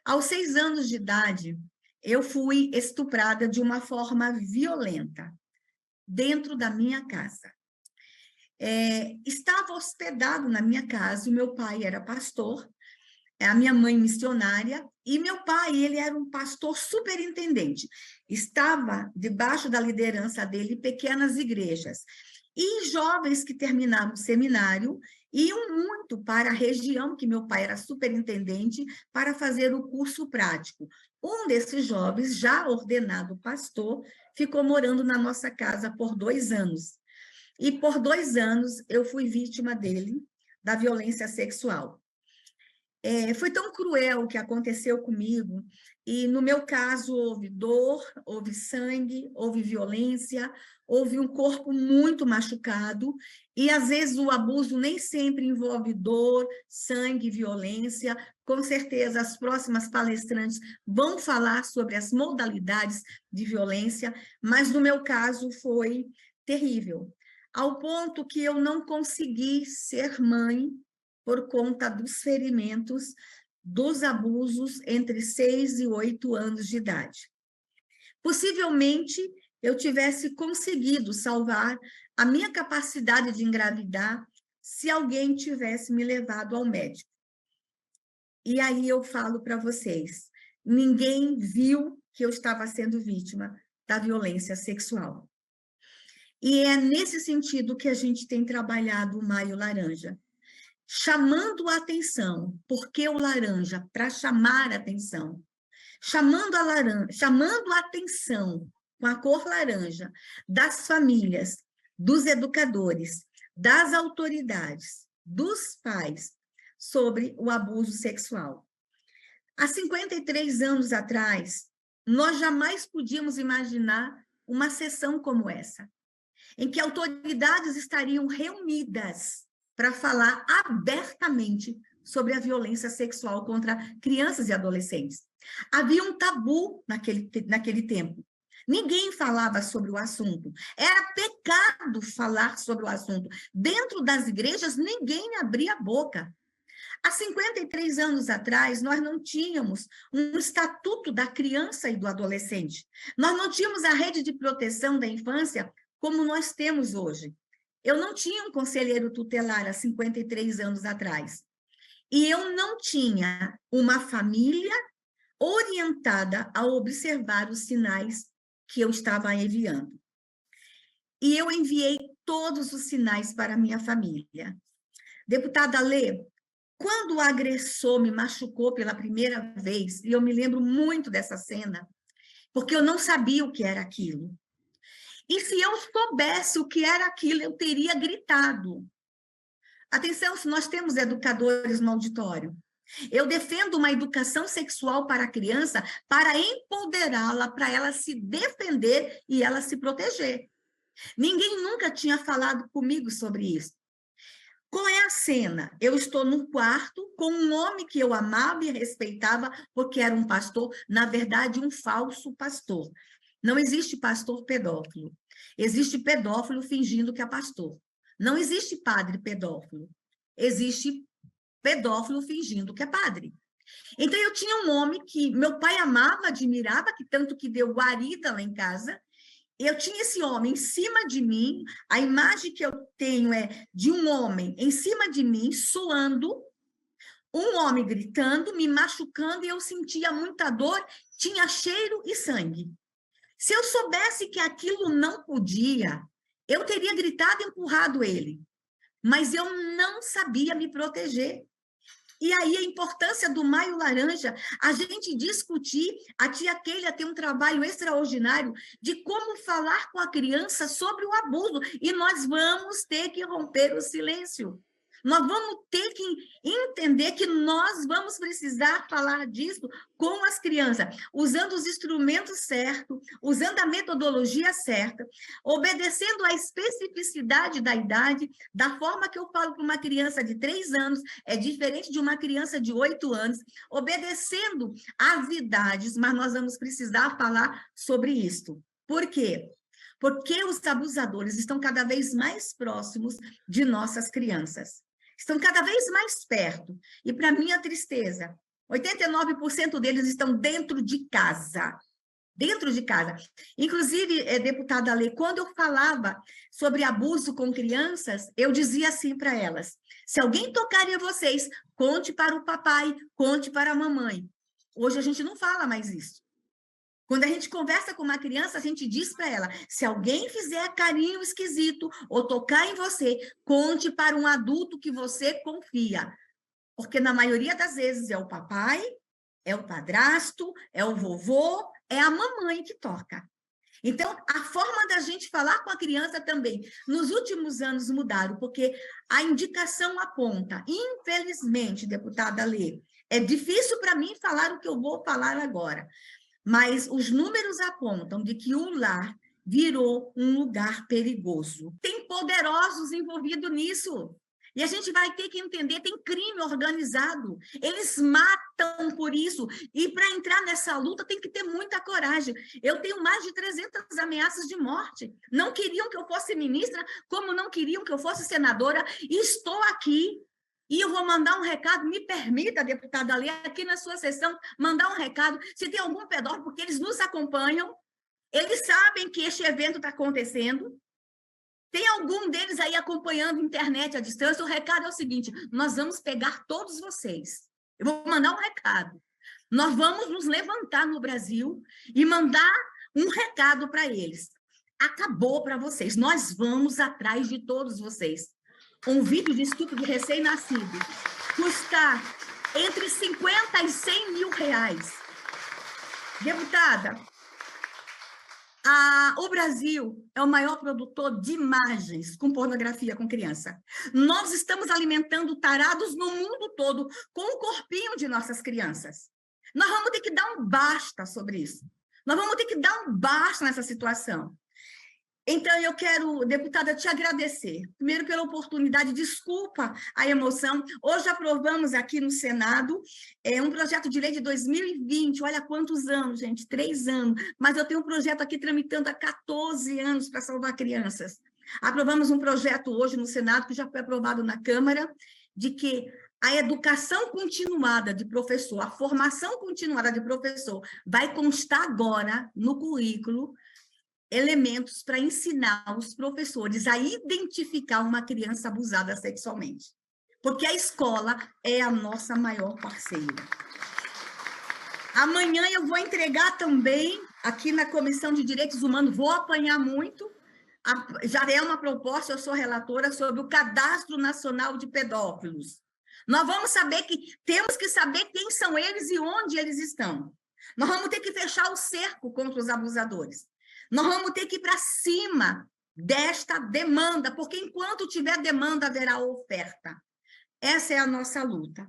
Aos 6 anos de idade, eu fui estuprada de uma forma violenta, dentro da minha casa. Estava hospedado na minha casa, o meu pai era pastor, a minha mãe missionária, e meu pai, ele era um pastor superintendente. Estava debaixo da liderança dele pequenas igrejas. E jovens que terminavam o seminário iam muito para a região que meu pai era superintendente para fazer o curso prático. Um desses jovens, já ordenado pastor, ficou morando na nossa casa por 2 anos. E por 2 anos eu fui vítima dele, da violência sexual. Foi tão cruel o que aconteceu comigo, e no meu caso houve dor, houve sangue, houve violência, houve um corpo muito machucado, e às vezes o abuso nem sempre envolve dor, sangue, violência. Com certeza as próximas palestrantes vão falar sobre as modalidades de violência, mas no meu caso foi terrível, ao ponto que eu não consegui ser mãe por conta dos ferimentos, dos abusos entre 6 e 8 anos de idade. Possivelmente, eu tivesse conseguido salvar a minha capacidade de engravidar se alguém tivesse me levado ao médico. E aí eu falo para vocês, ninguém viu que eu estava sendo vítima da violência sexual. E é nesse sentido que a gente tem trabalhado o Maio Laranja, chamando a atenção. Por que o laranja? Para chamar a atenção. Chamando a atenção com a cor laranja das famílias, dos educadores, das autoridades, dos pais, sobre o abuso sexual. Há 53 anos atrás, nós jamais podíamos imaginar uma sessão como essa, em que autoridades estariam reunidas para falar abertamente sobre a violência sexual contra crianças e adolescentes. Havia um tabu naquele tempo. Ninguém falava sobre o assunto. Era pecado falar sobre o assunto. Dentro das igrejas, ninguém abria a boca. Há 53 anos atrás, nós não tínhamos um estatuto da criança e do adolescente. Nós não tínhamos a rede de proteção da infância como nós temos hoje. Eu não tinha um conselheiro tutelar há 53 anos atrás. E eu não tinha uma família orientada a observar os sinais que eu estava enviando. E eu enviei todos os sinais para a minha família. Deputada Lê, quando o agressor me machucou pela primeira vez, e eu me lembro muito dessa cena, porque eu não sabia o que era aquilo. E se eu soubesse o que era aquilo, eu teria gritado. Atenção, se nós temos educadores no auditório. Eu defendo uma educação sexual para a criança para empoderá-la, para ela se defender e ela se proteger. Ninguém nunca tinha falado comigo sobre isso. Qual é a cena? Eu estou num quarto com um homem que eu amava e respeitava, porque era um pastor, na verdade, um falso pastor. Não existe pastor pedófilo. Existe pedófilo fingindo que é pastor. Não existe padre pedófilo. Existe pedófilo fingindo que é padre. Então, eu tinha um homem que meu pai amava, admirava, que tanto que deu guarida lá em casa. Eu tinha esse homem em cima de mim, a imagem que eu tenho é de um homem em cima de mim, suando, um homem gritando, me machucando, e eu sentia muita dor, tinha cheiro e sangue. Se eu soubesse que aquilo não podia, eu teria gritado e empurrado ele, mas eu não sabia me proteger. E aí a importância do Maio Laranja, a gente discutir, a tia Keila tem um trabalho extraordinário de como falar com a criança sobre o abuso, e nós vamos ter que romper o silêncio. Nós vamos ter que entender que nós vamos precisar falar disso com as crianças, usando os instrumentos certos, usando a metodologia certa, obedecendo à especificidade da idade, da forma que eu falo para uma criança de 3 anos, é diferente de uma criança de 8 anos, obedecendo às idades, mas nós vamos precisar falar sobre isso. Por quê? Porque os abusadores estão cada vez mais próximos de nossas crianças. Estão cada vez mais perto. E, para minha tristeza, 89% deles estão dentro de casa. Dentro de casa. Inclusive, deputada Lê, quando eu falava sobre abuso com crianças, eu dizia assim para elas: se alguém tocar em vocês, conte para o papai, conte para a mamãe. Hoje a gente não fala mais isso. Quando a gente conversa com uma criança, a gente diz para ela: se alguém fizer carinho esquisito ou tocar em você, conte para um adulto que você confia. Porque na maioria das vezes é o papai, é o padrasto, é o vovô, é a mamãe que toca. Então, a forma da gente falar com a criança também, nos últimos anos mudaram, porque a indicação aponta, infelizmente, deputada Lê, é difícil para mim falar o que eu vou falar agora, mas os números apontam de que o lar virou um lugar perigoso. Tem poderosos envolvidos nisso. E a gente vai ter que entender, tem crime organizado. Eles matam por isso. E para entrar nessa luta tem que ter muita coragem. Eu tenho mais de 300 ameaças de morte. Não queriam que eu fosse ministra, como não queriam que eu fosse senadora. E estou aqui. E eu vou mandar um recado, me permita, deputada Lê, aqui na sua sessão, mandar um recado. Se tem algum pedófilo, porque eles nos acompanham, eles sabem que este evento está acontecendo. Tem algum deles aí acompanhando a internet à distância? O recado é o seguinte: nós vamos pegar todos vocês. Eu vou mandar um recado. Nós vamos nos levantar no Brasil e mandar um recado para eles. Acabou para vocês. Nós vamos atrás de todos vocês. Um vídeo de estupro de recém-nascido custa entre 50 e 100 mil reais. Deputada, o Brasil é o maior produtor de imagens com pornografia com criança. Nós estamos alimentando tarados no mundo todo com o corpinho de nossas crianças. Nós vamos ter que dar um basta sobre isso. Nós vamos ter que dar um basta nessa situação. Então, eu quero, deputada, te agradecer. Primeiro, pela oportunidade, desculpa a emoção. Hoje aprovamos aqui no Senado um projeto de lei de 2020. Olha quantos anos, gente, 3 anos. Mas eu tenho um projeto aqui tramitando há 14 anos para salvar crianças. Aprovamos um projeto hoje no Senado, que já foi aprovado na Câmara, de que a educação continuada de professor, a formação continuada de professor, vai constar agora no currículo elementos para ensinar os professores a identificar uma criança abusada sexualmente. Porque a escola é a nossa maior parceira. Amanhã eu vou entregar também, aqui na Comissão de Direitos Humanos, vou apanhar muito, já é uma proposta, eu sou relatora, sobre o Cadastro Nacional de Pedófilos. Nós vamos saber temos que saber quem são eles e onde eles estão. Nós vamos ter que fechar o cerco contra os abusadores. Nós vamos ter que ir para cima desta demanda, porque enquanto tiver demanda, haverá oferta. Essa é a nossa luta.